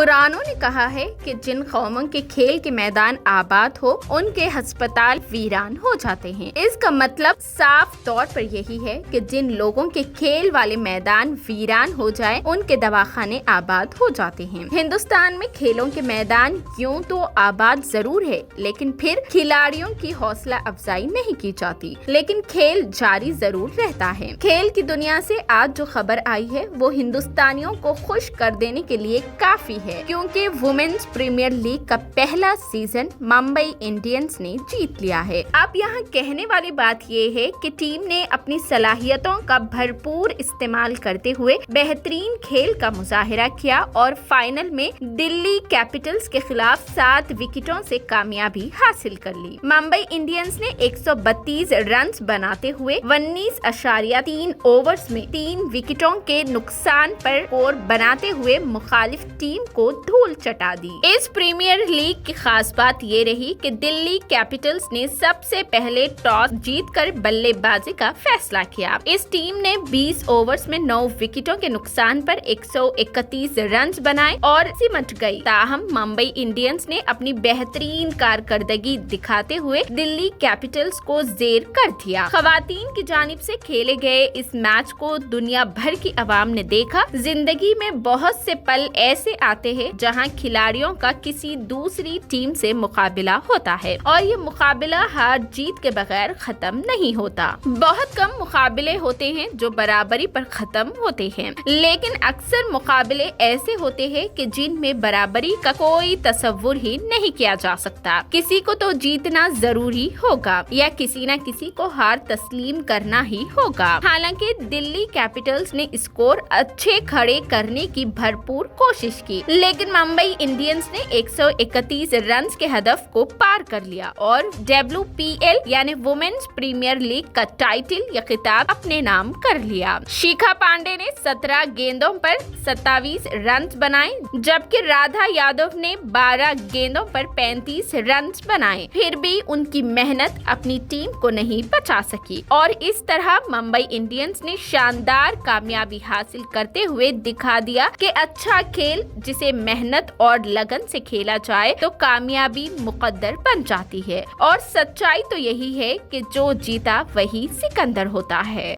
पुरानों ने कहा है कि जिन कौमों के खेल के मैदान आबाद हो उनके अस्पताल वीरान हो जाते हैं। इसका मतलब साफ तौर पर यही है कि जिन लोगों के खेल वाले मैदान वीरान हो जाए उनके दवाखाने आबाद हो जाते हैं। हिंदुस्तान में खेलों के मैदान यूं तो आबाद जरूर है, लेकिन फिर खिलाड़ियों की हौसला अफजाई नहीं की जाती, लेकिन खेल जारी जरूर रहता है। खेल की दुनिया से आज जो खबर आई है वो हिंदुस्तानियों को खुश कर देने के लिए काफी है, क्योंकि वुमेन्स प्रीमियर लीग का पहला सीजन मुंबई इंडियंस ने जीत लिया है। अब यहाँ कहने वाली बात ये है कि टीम ने अपनी सलाहियतों का भरपूर इस्तेमाल करते हुए बेहतरीन खेल का मुजाहिरा किया और फाइनल में दिल्ली कैपिटल्स के खिलाफ 7 विकेटों से कामयाबी हासिल कर ली। मुंबई इंडियंस ने 132 रन बनाते हुए 19.3 ओवर्स में 3 विकेटों के नुकसान पर स्कोर बनाते हुए मुखालिफ टीम को धूल चटा दी। इस प्रीमियर लीग की खास बात ये रही कि दिल्ली कैपिटल्स ने सबसे पहले टॉस जीतकर बल्लेबाजी का फैसला किया। इस टीम ने 20 ओवर्स में 9 विकेटों के नुकसान पर 131 रन बनाए और सिमट गई। ताहम मुंबई इंडियंस ने अपनी बेहतरीन कारकर्दगी दिखाते हुए दिल्ली कैपिटल्स को जेर कर दिया। खवातीन की जानिब से खेले गए इस मैच को दुनिया भर की आवाम ने देखा। जिंदगी में बहुत से पल ऐसे आते हैं जहां खिलाड़ियों का किसी दूसरी टीम से मुकाबला होता है और ये मुकाबला हार जीत के बगैर खत्म नहीं होता। बहुत कम मुकाबले होते हैं जो बराबरी पर खत्म होते हैं, लेकिन अक्सर मुकाबले ऐसे होते हैं कि जिनमें बराबरी का कोई तस्वुर ही नहीं किया जा सकता। किसी को तो जीतना जरूरी होगा या किसी न किसी को हार तस्लीम करना ही होगा। हालांकि दिल्ली कैपिटल्स ने स्कोर अच्छे खड़े करने की भरपूर कोशिश की, लेकिन मुंबई इंडियंस ने 131 रन के हदफ को पार कर लिया और WPL यानी वुमेन्स प्रीमियर लीग का टाइटल या खिताब अपने नाम कर लिया। शिखा पांडे ने 17 गेंदों पर 27 रन बनाए, जबकि राधा यादव ने 12 गेंदों पर 35 रन बनाए। फिर भी उनकी मेहनत अपनी टीम को नहीं बचा सकी और इस तरह मुंबई इंडियंस ने शानदार कामयाबी हासिल करते हुए दिखा दिया कि अच्छा खेल जिसे मेहनत और लगन से खेला जाए तो कामयाबी मुकद्दर बन जाती है। और सच्चाई तो यही है कि जो जीता वही सिकंदर होता है।